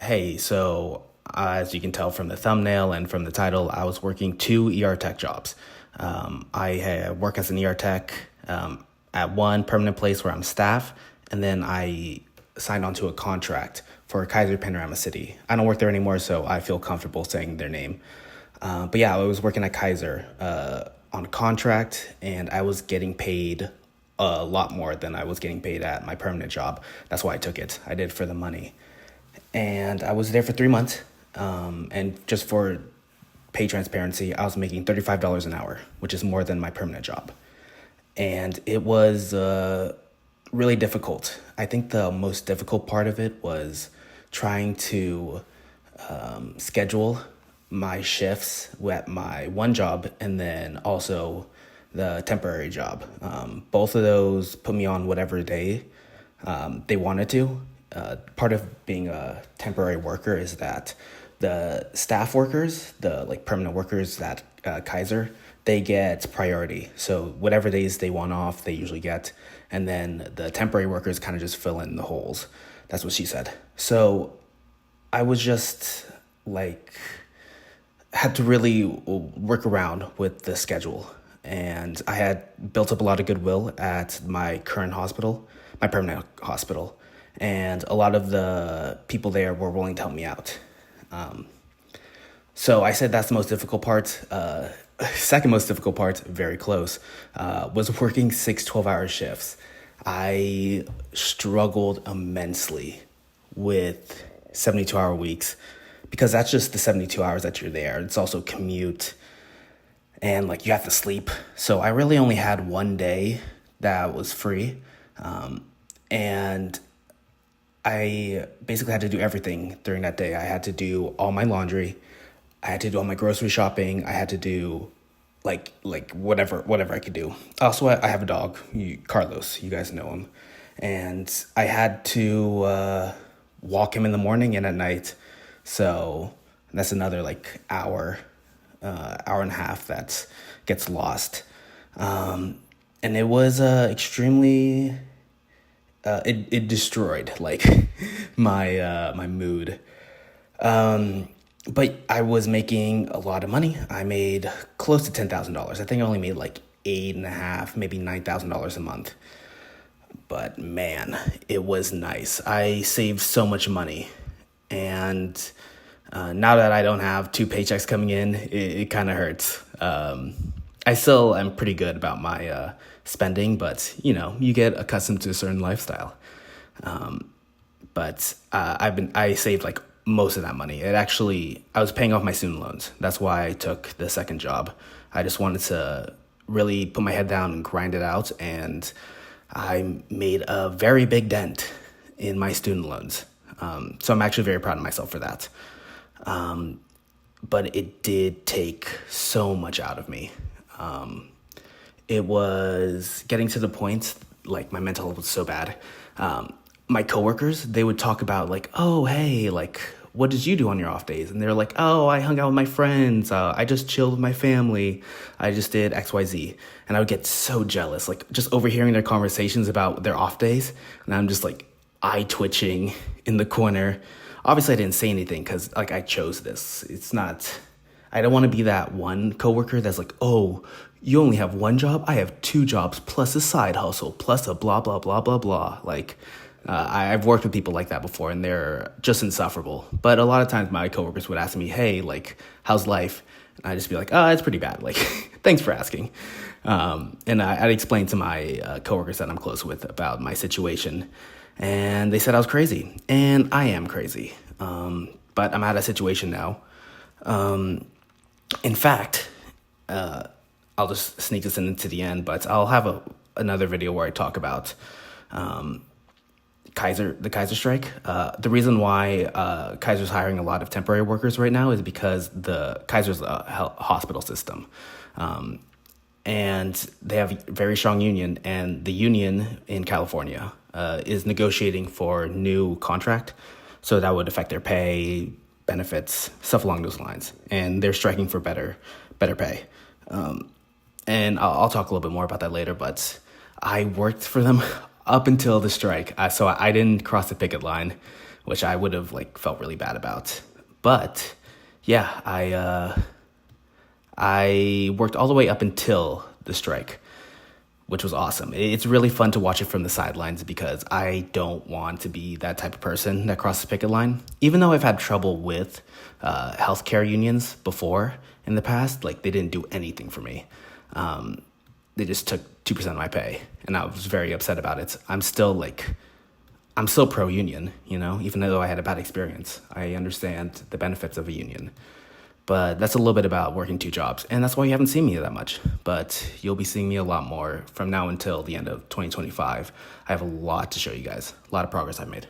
Hey, so as you can tell from the thumbnail and from the title, I was working two ER tech jobs. I work as an ER tech at one permanent place where I'm staff, and then I signed onto a contract for Kaiser Panorama City. I don't work there anymore, so I feel comfortable saying their name. But yeah, I was working at Kaiser on a contract, and I was getting paid a lot more than I was getting paid at my permanent job. That's why I took it. I did it for the money. And I was there for 3 months. And just for pay transparency, I was making $35 an hour, which is more than my permanent job. And it was really difficult. I think the most difficult part of it was trying to schedule my shifts at my one job and then also the temporary job. Both of those put me on whatever day they wanted to. Part of being a temporary worker is that the staff workers, the permanent workers at Kaiser, they get priority. So whatever days they want off, they usually get. And then the temporary workers kind of just fill in the holes. That's what she said. So I was just had to really work around with the schedule. And I had built up a lot of goodwill at my current hospital, my permanent hospital. And a lot of the people there were willing to help me out. So I said that's the most difficult part. Second most difficult part, very close, was working 6 12-hour shifts. I struggled immensely with 72-hour weeks because that's just the 72 hours that you're there. It's also commute and you have to sleep. So I really only had one day that was free. And I basically had to do everything during that day. I had to do all my laundry. I had to do all my grocery shopping. I had to do whatever I could do. Also, I have a dog, Carlos. You guys know him. And I had to walk him in the morning and at night. So that's another hour and a half that gets lost. And it was extremely... It destroyed my mood. But I was making a lot of money. I made close to $10,000. I think I only made $8,500, maybe $9,000 a month. But man, it was nice. I saved so much money. And now that I don't have 2 paychecks coming in, it kind of hurts. I still am pretty good about my spending, but you get accustomed to a certain lifestyle. But I saved most of that money. I was paying off my student loans. That's why I took the second job. I just wanted to really put my head down and grind it out, and I made a very big dent in my student loans. So I'm actually very proud of myself for that. But it did take so much out of me. It was getting to the point, my mental health was so bad. My coworkers, they would talk about oh, hey, what did you do on your off days? And they're like, oh, I hung out with my friends. I just chilled with my family. I just did X, Y, Z. And I would get so jealous, just overhearing their conversations about their off days. And I'm just eye twitching in the corner. Obviously, I didn't say anything because I chose this. It's not, I don't want to be that one coworker that's oh, you only have one job? I have 2 jobs plus a side hustle plus a blah, blah, blah, blah, blah. I've worked with people like that before, and they're just insufferable. But a lot of times my coworkers would ask me, hey, how's life? And I'd just be it's pretty bad. Thanks for asking. And I'd explain to my coworkers that I'm close with about my situation. And they said I was crazy. And I am crazy. But I'm out of situation now. In fact, I'll just sneak this into the end, but I'll have another video where I talk about the Kaiser strike. The reason why Kaiser's hiring a lot of temporary workers right now is because the Kaiser's a hospital system. And they have a very strong union, and the union in California is negotiating for a new contract. So that would affect their pay, benefits, stuff along those lines. And they're striking for better pay. And I'll talk a little bit more about that later, but I worked for them up until the strike. So I didn't cross the picket line which I would have like felt really bad about. But yeah, I worked all the way up until the strike, which was awesome. It's really fun to watch it from the sidelines because I don't want to be that type of person that crosses the picket line. Even though I've had trouble with healthcare unions before in the past, like they didn't do anything for me. They just took 2% of my pay, and I was very upset about it. I'm still pro-union, even though I had a bad experience. I understand the benefits of a union. But that's a little bit about working two jobs, and that's why you haven't seen me that much. But you'll be seeing me a lot more from now until the end of 2025. I have a lot to show you guys, a lot of progress I've made.